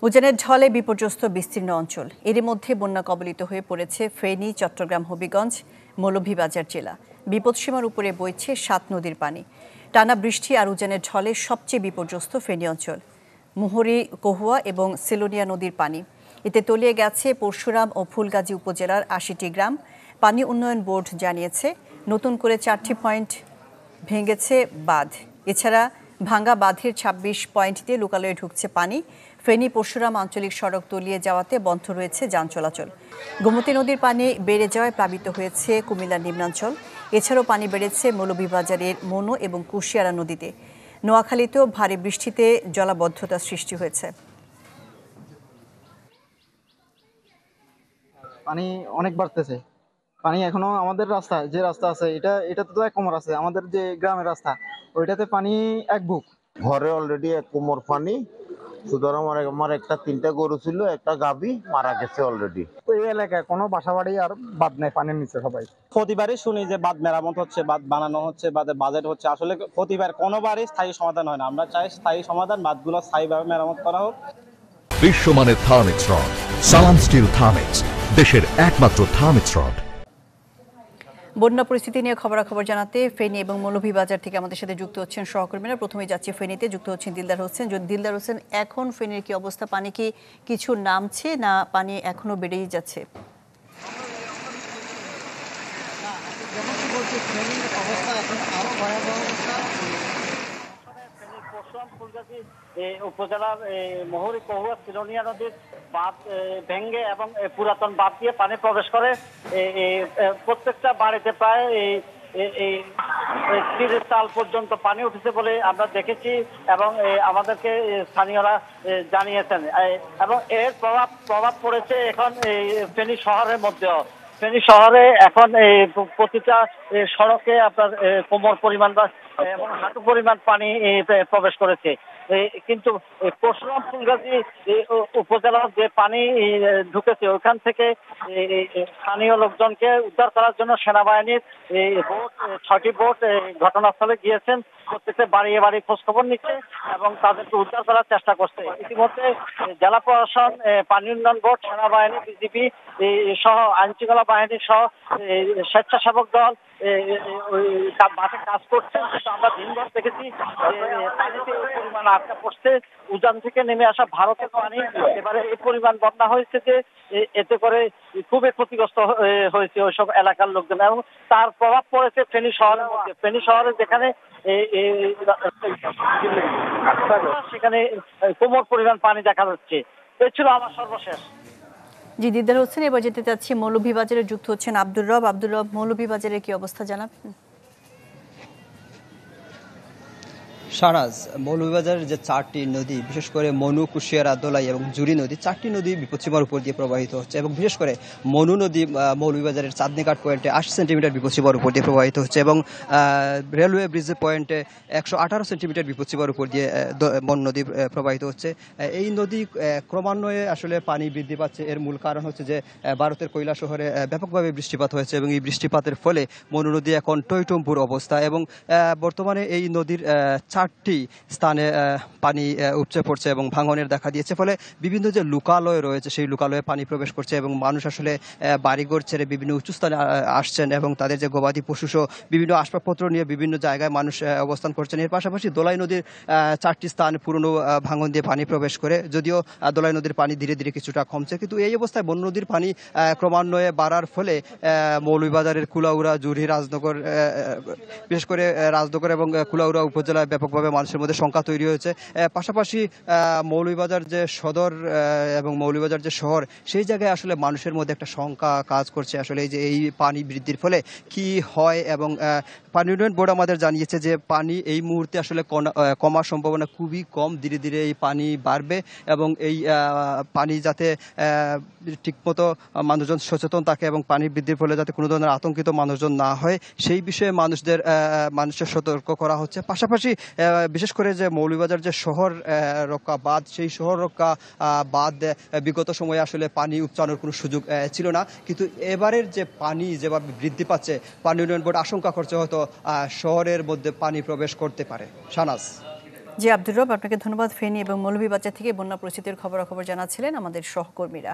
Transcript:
উজানের ঢলে বিপর্যস্ত বিস্তীর্ণ অঞ্চল। এরই মধ্যে বন্যা কবলিত হয়ে পড়েছে ফেনী, চট্টগ্রাম, হবিগঞ্জ, মৌলভীবাজার জেলা। বিপদসীমার উপরে বইছে ৭ নদীর পানি। টানা বৃষ্টি আর উজানের ঢলে সবচেয়ে বিপর্যস্ত ফেনী অঞ্চল। মুহুরী, কহুয়া এবং সেলোনিয়া নদীর পানি। এতে তলিয়ে গেছে পরশুরাম ও ফুলগাজী উপজেলার ৮০টি গ্রাম। পানি উন্নয়ন বোর্ড জানিয়েছে নতুন করে ৪টি পয়েন্ট ভেঙেছে বাঁধ। এছাড়া ভাঙ্গা বাঁধের ২৬ পয়েন্ট দিয়ে লোকালয়ে ঢুকছে পানি। ফেনী পরশুরাম আঞ্চলিক সড়ক তলিয়ে যাওয়াতে বন্ধ রয়েছে যান চলাচল। গোমতী নদীর পানি বেড়ে যাওয়ায় প্লাবিত হয়েছে কুমিল্লার নিম্নাঞ্চল। এছাড়াও পানি বেড়েছে মৌলভীবাজারের মনু এবং কুশিয়ারা নদীতে। নোয়াখালীতেও ভারী বৃষ্টিতে জলাবদ্ধতার সৃষ্টি হয়েছে। পানি অনেক বাড়তেছে। পানি এখনো আমাদের রাস্তা যে রাস্তা আছে এটাতে তো ১ কোমর আছে। আমাদের যে গ্রামের রাস্তা ওইটাতে পানি ১ বুক। ঘরে অলরেডি ১ কোমর পানি। সুতরাং আমার একটা ৩টা গরু ছিল, একটা গাভী মারা গেছে অলরেডি। এই এলাকায় কোনো বাসাবাড়ি আর বাদ নেই, পানির নিচে সবাই। প্রতিবারই শুনি যে বাঁধ মেরামত হচ্ছে, বাঁধ বানানো হচ্ছে, বাজেট হচ্ছে। আসলে প্রতিবার কোনোবারই স্থায়ী সমাধান হয় না। আমরা চাই স্থায়ী সমাধান, বাঁধগুলো স্থায়ীভাবে মেরামত করা হোক। বিশ্বমানের থার্মিক্স রড, সালাম স্টিল থার্মিক্স, দেশের একমাত্র থার্মিক্স রড। বন্যা পরিস্থিতি নিয়ে খবরাখবর জানাতে ফেনী এবং মৌলভীবাজার থেকে আমাদের সাথে যুক্ত হচ্ছেন সহকর্মীরা। প্রথমেই যাচ্ছি ফেনীতে, যুক্ত হচ্ছেন দিলদার হোসেন। দিলদার হোসেন, এখন ফেনীর কি অবস্থা? পানি কি কিছু নামছে না পানি এখনো বেড়েই যাচ্ছে? উপজেলার মুহুরী, কহুয়া, সিলোনিয়া নদীর বাঁধ ভেঙ্গে এবং পুরাতন বাঁধ দিয়ে পানি প্রবেশ করে প্রত্যেকটা বাড়িতে প্রায় ৩০ সাল পর্যন্ত পানি উঠেছে বলে আমরা দেখেছি এবং আমাদেরকে স্থানীয়রা জানিয়েছেন। এবং এর প্রভাব পড়েছে এখন ফেনী শহরের মধ্যেও। ফেনী শহরে এখন প্রতিটা সড়কে আপনার কোমর পরিমাণ বা হাঁটু পরিমাণ পানি প্রবেশ করেছে। কিন্তু পরশুরাম, ফুলগাজী উপজেলার যে পানি ঢুকেছে ওইখান থেকে স্থানীয় লোকজনকে উদ্ধার করার জন্য সেনাবাহিনীর বোট ৬টি বোট ঘটনাস্থলে গিয়েছেন। প্রত্যেকটা বাড়ি বাড়ি খোঁজখবর নিচ্ছে এবং তাদেরকে উদ্ধার করার চেষ্টা করছে। ইতিমধ্যে জেলা প্রশাসন, পানি উন্নয়ন বোর্ড, সেনাবাহিনী, বিজিবি সহ আইন শৃঙ্খলা বাহিনী সহ স্বেচ্ছাসেবক দল মাঠে কাজ করছেন। কিন্তু আমরা দিনভর দেখেছি পানিতে এই পরিমাণ আটকা পড়ছে। উজান থেকে নেমে আসা ভারতের পানি এবারে এই পরিমাণ বন্যা হয়েছে যে এতে করে খুবই ক্ষতিগ্রস্ত হয়েছে ওইসব এলাকার লোকজন এবং তার প্রভাব পড়েছে ফেনী শহরের মধ্যে। ফেনী শহরে যেখানে সেখানে কোমর পরিমাণ পানি দেখা যাচ্ছে। এই ছিল আমার সর্বশেষ। জি দিলদার হোসেন, এবার যেতে চাচ্ছি মৌলভীবাজারে, যুক্ত হচ্ছেন আব্দুর রব। আব্দুর রব, মৌলভীবাজারের কি অবস্থা জানাবেন? শাহনাজ, মৌলভীবাজারের যে ৪টি নদী, বিশেষ করে মনু, কুশিয়ারা, দোলাই এবং জুরি নদী, ৪টি নদী বিপদসীমার উপর দিয়ে প্রবাহিত হচ্ছে এবং বিশেষ করে মনু নদী মৌলভীবাজারের চাঁদনীঘাট পয়েন্টে ৮০ সেন্টিমিটার বিপদসীমার উপর দিয়ে প্রবাহিত হচ্ছে এবং রেলওয়ে ব্রিজের পয়েন্টে ১১৮ সেন্টিমিটার বিপদসীমার উপর দিয়ে মনু নদী প্রবাহিত হচ্ছে। এই নদী ক্রমান্বয়ে আসলে পানি বৃদ্ধি পাচ্ছে। এর মূল কারণ হচ্ছে যে ভারতের কৈলাসহরে ব্যাপকভাবে বৃষ্টিপাত হয়েছে এবং এই বৃষ্টিপাতের ফলে মনু নদী এখন টইটম্বুর অবস্থা এবং বর্তমানে এই নদীর ৪টি স্থানে পানি উপচে পড়ছে এবং ভাঙনের দেখা দিয়েছে। ফলে বিভিন্ন যে লোকালয় রয়েছে সেই লোকালয়ে পানি প্রবেশ করছে এবং মানুষ আসলে বাড়িঘর ছেড়ে বিভিন্ন উঁচু স্থানে আসছেন এবং তাদের যে গবাদি পশুসহ বিভিন্ন আসবাবপত্র নিয়ে বিভিন্ন জায়গায় মানুষ অবস্থান করছেন। এর পাশাপাশি দোলাই নদীর ৪টি স্থান পুরনো ভাঙন দিয়ে পানি প্রবেশ করে, যদিও দোলাই নদীর পানি ধীরে ধীরে কিছুটা কমছে, কিন্তু এই অবস্থায় বন্য নদীর পানি ক্রমান্বয়ে বাড়ার ফলে মৌলভীবাজারের কুলাউড়া, জুরি, রাজনগর, বিশেষ করে রাজনগর এবং কুলাউড়া উপজেলায় ব্যাপকভাবে মানুষের মধ্যে শঙ্কা তৈরি হয়েছে। পাশাপাশি মৌলভীবাজার যে সদর এবং মৌলভীবাজার যে শহর, সেই জায়গায় আসলে মানুষের মধ্যে একটা শঙ্কা কাজ করছে আসলে এই যে এই পানি বৃদ্ধির ফলে কি হয়। এবং পানি উন্নয়ন বোর্ড আমাদের জানিয়েছে যে পানি এই মুহূর্তে আসলে কমার সম্ভাবনা খুবই কম। ধীরে ধীরে এই পানি বাড়বে এবং এই পানি যাতে ঠিকমতো মানুষজন সচেতন থাকে এবং পানি বৃদ্ধির ফলে যাতে কোনো ধরনের আতঙ্কিত মানুষজন না হয় সেই বিষয়ে মানুষের সতর্ক করা হচ্ছে। পাশাপাশি বিশেষ করে যে মৌলভীবাজার যে শহর রক্ষা বাঁধ, সেই শহর রক্ষা বাঁধ বিগত সময়ে আসলে পানি উপচানোর কোনো সুযোগ ছিল না, কিন্তু এবারের যে পানি যেভাবে বৃদ্ধি পাচ্ছে, পানি উন্নয়ন বোর্ড আশঙ্কা করছে হয়তো শহরের মধ্যে পানি প্রবেশ করতে পারে। শাহনাজ। জি আব্দুর রব, আপনাকে ধন্যবাদ। ফেনী এবং মৌলভীবাজার থেকে বন্যা পরিস্থিতির খবরাখবর জানাচ্ছিলেন আমাদের সহকর্মীরা।